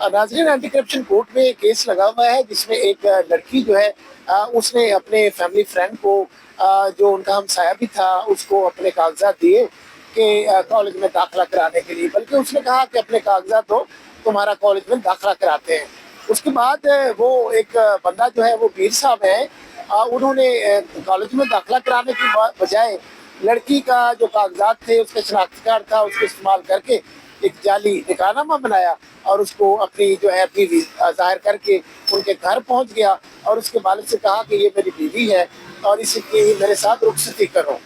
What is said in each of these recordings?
नाज़रीन, anti corruption court में case लगा हुआ है जिसमें एक लड़की जो है उसने अपने फैमिली फ्रेंड को जो उनका हमसाया भी था उसको अपने कागजात दिए कि कॉलेज में दाखिला कराने के लिए, बल्कि उसने कहा कि अपने कागजात दो, तुम्हारा कॉलेज में दाखिला कराते हैं। उसके बाद वो एक बंदा जो है वो पीर साहब है, उन्होंने कॉलेज में दाखिला कराने की बजाय लड़की का जो कागजात थे, उसका शनाख्ती कार्ड था, उसको इस्तेमाल करके एक जाली निकाहनामा बनाया और उसको अपनी जो है बीवी जाहिर करके उनके घर पहुंच गया और उसके वालिद से कहा कि ये मेरी बीवी है और इसकी मेरे साथ रुखसती करो।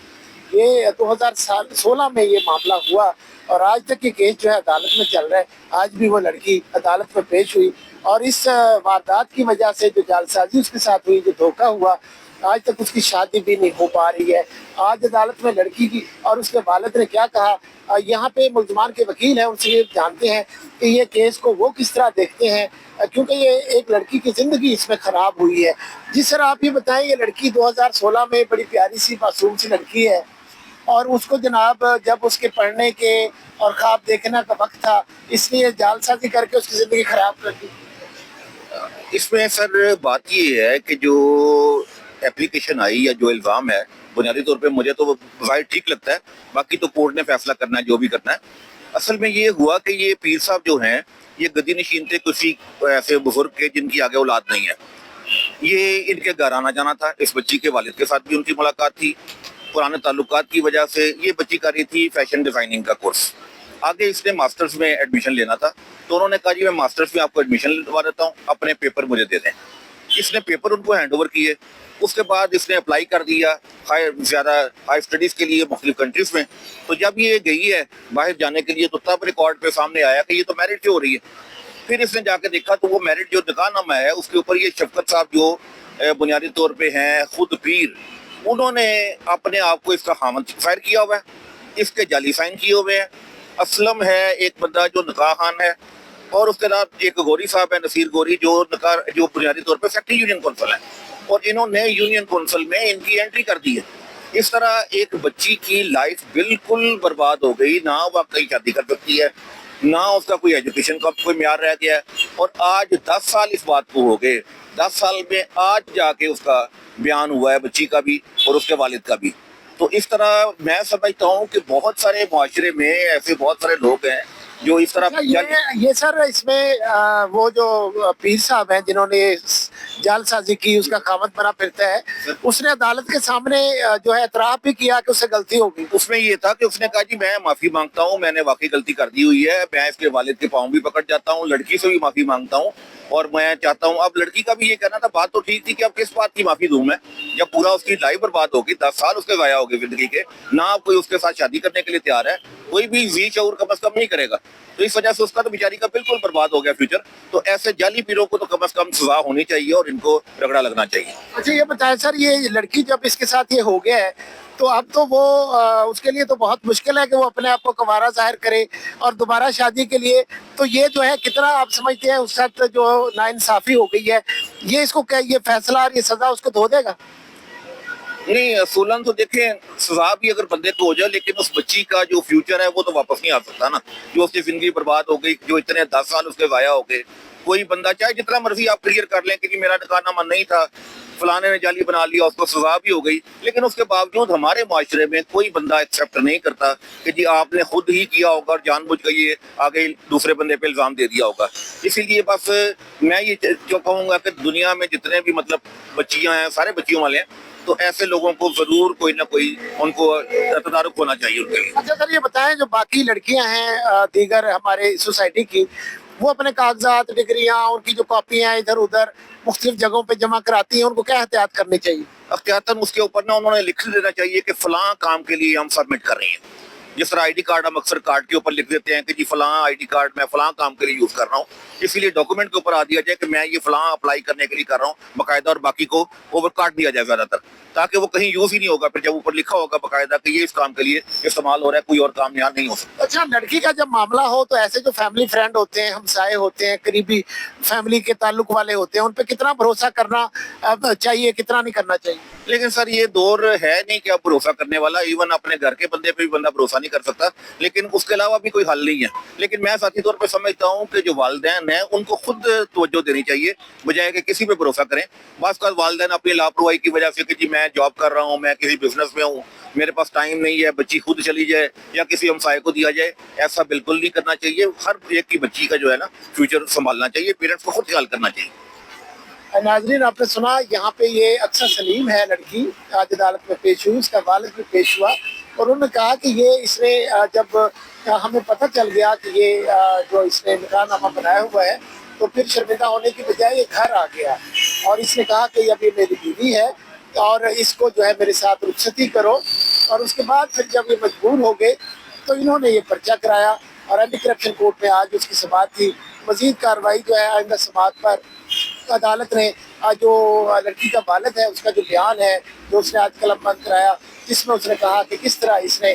ये 2016 में ये मामला हुआ और आज तक ये केस जो है अदालत में चल रहा है। आज भी वो लड़की अदालत में पेश हुई और इस वारदात की वजह से जो जालसाजी उसके साथ हुई, जो धोखा हुआ, आज तक उसकी शादी भी नहीं हो पा रही है। आज अदालत में लड़की की और उसके वालिद ने क्या कहा, यहाँ पे मुल्ज़मान के वकील हैं, उनसे ये जानते हैं कि ये केस को वो किस तरह देखते हैं, क्योंकि ये एक लड़की की ज़िंदगी इसमें ख़राब हुई है। जिस तरह आप ये बताएं, ये लड़की 2016 में बड़ी प्यारी सी मासूम सी लड़की है और उसको जनाब जब उसके पढ़ने के और ख्वाब देखने का वक्त था, इसलिए जालसाजी करके उसकी ज़िंदगी ख़राब कर दी। इसमें सर बात ये है कि जो एप्लीकेशन आई या जो इल्ज़ाम है, बुनियादी तौर पे मुझे तो ज़ाहिर ठीक लगता है, बाकी तो कोर्ट ने फैसला करना है जो भी करना है। असल में ये हुआ कि ये पीर साहब जो हैं ये गद्दी नशीन थे किसी ऐसे बुजुर्ग के जिनकी आगे औलाद नहीं है। ये इनके घर आना जाना था, इस बच्ची के वालिद के साथ भी उनकी मुलाकात थी। पुराने ताल्लुकात की वजह से ये बच्ची कर रही थी फैशन डिज़ाइनिंग का कोर्स, आगे इसने मास्टर्स में एडमिशन लेना था, तो उन्होंने कहा जी मैं मास्टर्स में आपको एडमिशन दिलवा देता हूँ, अपने पेपर मुझे दे दें। इसने पेपर उनको हैंड ओवर किए, उसके बाद इसने अप्लाई कर दिया हाई स्टडीज़ के लिए मुख्तलिफ कंट्रीज़ में। तो जब ये गई है बाहर जाने के लिए तो तब रिकॉर्ड पे सामने आया कि ये तो मैरिज हो रही है। फिर इसने जाके देखा तो वो मैरिज जो निकाहनामा है उसके ऊपर ये शफकत साहब जो बुनियादी तौर पे हैं खुद पीर, उन्होंने अपने आप को इसका खामन ज़ाहिर किया हुआ है, इसके जाली साइन किए हुए हैं। असलम है एक बंदा जो निकाह खान है और उसके साथ एक गौरी साहब है, नसीर गौरी, जो बुनियादी तौर पे फैक्ट्री यूनियन कौंसल है और इन्होंने यूनियन कौंसल में इनकी एंट्री कर दी है। इस तरह एक बच्ची की लाइफ बिल्कुल बर्बाद हो गई, ना वह कहीं शादी कर सकती है, ना उसका कोई एजुकेशन का कोई म्यार रह गया है। और आज 10 साल इस बात को हो गए, 10 साल में आज जाके उसका बयान हुआ है, बच्ची का भी और उसके वालिद का भी। तो इस तरह मैं समझता हूँ कि बहुत सारे मुआशरे में ऐसे बहुत सारे लोग हैं जो इस तरह ये सर इसमें वो जो पीर साहब हैं जिन्होंने जालसाजी की, उसका खामत बना फिरता है, उसने अदालत के सामने जो है एतराफ़ भी किया कि उससे गलती होगी। उसमें ये था कि उसने कहा जी मैं माफी मांगता हूँ, मैंने वाकई गलती कर दी हुई है, मैं इसके वालिद के पाँव भी पकड़ जाता हूँ, लड़की से भी माफी मांगता हूँ और मैं चाहता हूँ। अब लड़की का भी ये कहना था, बात तो ठीक थी कि अब किस बात की माफी दूं मैं, जब पूरा उसकी लाइफ बर्बाद होगी, 10 साल उसके ज़ाया हो गए जिंदगी के, ना कोई उसके साथ शादी करने के लिए तैयार है, कोई भी जी शऊर कम से कम नहीं करेगा। तो इस वजह से उसका तो बेचारी का बिल्कुल बर्बाद हो गया फ्यूचर। तो ऐसे जाली पीरों को तो कम से कम सजा होनी चाहिए और इनको रगड़ा लगना चाहिए। अच्छा ये बताएं सर, ये लड़की जब इसके साथ ये हो गया है तो अब तो वो उसके लिए तो बहुत मुश्किल है कि वो अपने आप को कंवारा जाहिर करे और दोबारा शादी के लिए, तो ये जो है कितना आप समझते हैं उस साथ जो नाइंसाफी हो गई है, ये इसको क्या ये फैसला और ये सजा उसको धो देगा? नहीं, असूलन तो देखें सजा भी अगर बंदे को हो जाए, लेकिन उस बच्ची का जो फ्यूचर है वो तो वापस नहीं आ सकता ना, जो उसकी जिंदगी बर्बाद हो गई, जो इतने 10 साल उसके ज़ाया हो गए। कोई बंदा चाहे जितना मर्जी आप क्लियर कर लें कि मेरा निकाहनामा नहीं था, फलाने ने जाली बना लिया, उसको सजा भी हो गई, लेकिन उसके बावजूद हमारे माशरे में कोई बंदा एक्सेप्ट नहीं करता कि जी आपने खुद ही किया होगा और जानबूझ कर ये आगे दूसरे बंदे पे इल्ज़ाम दे दिया होगा। इसीलिए बस मैं ये जो कहूँगा कि दुनिया में जितने भी मतलब बच्चियाँ हैं, सारे बच्चियों वाले हैं, तो ऐसे लोगों को जरूर कोई ना कोई उनको तदारुक होना चाहिए उनके लिए। अच्छा सर ये बताएं, जो बाकी लड़कियां हैं दीगर हमारे सोसाइटी की, वो अपने कागजात, डिग्रियां, उनकी जो कॉपियां इधर उधर मुख्तलिफ जगहों पे जमा कराती हैं, उनको क्या एहतियात करनी चाहिए? एहतियातन उसके ऊपर ना उन्होंने लिख देना चाहिए कि फलां काम के लिए हम सबमिट कर रहे हैं। जिस तरह आईडी कार्ड हम अक्सर कार्ड के ऊपर लिख देते हैं कि जी फलां आईडी कार्ड मैं फलां काम के लिए यूज कर रहा हूँ, इसीलिए डॉक्यूमेंट के ऊपर आ दिया जाए कि मैं ये फलां अप्लाई करने के लिए कर रहा हूँ बाकायदा, और बाकी को ओवर काट दिया जाए ज्यादातर, ताकि वो कहीं यूज ही नहीं होगा। फिर जब ऊपर लिखा होगा बाकायदा कि ये इस काम के लिए इस्तेमाल हो रहा है, कोई और काम यहाँ नहीं हो सकता। अच्छा लड़की का जब मामला हो तो ऐसे जो फैमिली फ्रेंड होते हैं, हमसाए होते हैं, करीबी फैमिली के ताल्लुक वाले होते हैं, उन पे कितना भरोसा करना चाहिए, कितना नहीं करना चाहिए? लेकिन सर ये दौर है नहीं कि अब भरोसा करने वाला, इवन अपने घर के बंदे पे भी बंदा भरोसा नहीं कर सकता, लेकिन उसके अलावा भी कोई हल नहीं है। लेकिन मैं ذاتی طور پہ سمجھتا ہوں کہ جو والدین ہیں ان کو خود توجہ دینی چاہیے بجائے کہ کسی پہ بھروسہ کریں۔ بعض کا والدین اپنی لاپرواہی کی وجہ سے کہ جی میں جاب کر رہا ہوں، میں کسی بزنس میں ہوں، میرے پاس ٹائم نہیں ہے، بچی خود چلی جائے یا کسی ہمسائے کو دیا جائے، ایسا بالکل نہیں کرنا چاہیے۔ ہر ایک کی بچی کا جو ہے نا فیوچر سنبھالنا چاہیے، پیرنٹس کو خود خیال کرنا چاہیے۔ ناظرین آپ نے سنا یہاں پہ یہ اکثر سلیم ہے لڑکی آج عدالت میں پیش ہوئی، اس کا والد بھی پیش ہوا اور انہوں نے کہا کہ یہ اس نے جب ہمیں پتہ چل گیا کہ یہ جو اس نے نکاح نامہ بنایا ہوا ہے تو پھر شرمندہ ہونے کی بجائے یہ گھر آ گیا اور اس نے کہا کہ اب یہ میری بیوی ہے اور اس کو جو ہے میرے ساتھ رخصتی کرو، اور اس کے بعد پھر جب یہ مجبور ہو گئے تو انہوں نے یہ پرچہ کرایا اور اینٹی کرپشن کورٹ میں آج اس کی سماعت تھی۔ مزید کارروائی جو ہے آئندہ سماعت پر عدالت نے جو لڑکی کا والد ہے اس کا جو بیان ہے جو اس نے آج قلم بند کرایا، جس میں اس نے کہا کہ کس طرح اس نے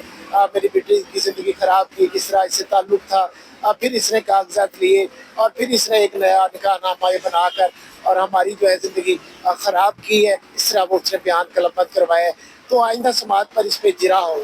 میری بیٹی کی زندگی خراب کی، کس طرح اس سے تعلق تھا، پھر اس نے کاغذات لیے اور پھر اس نے ایک نیا نکاح نامہ بنا کر اور ہماری جو ہے زندگی خراب کی ہے، اس طرح وہ اس نے بیان قلم بند کروایا ہے۔ تو آئندہ سماعت پر اس پہ اجرا ہو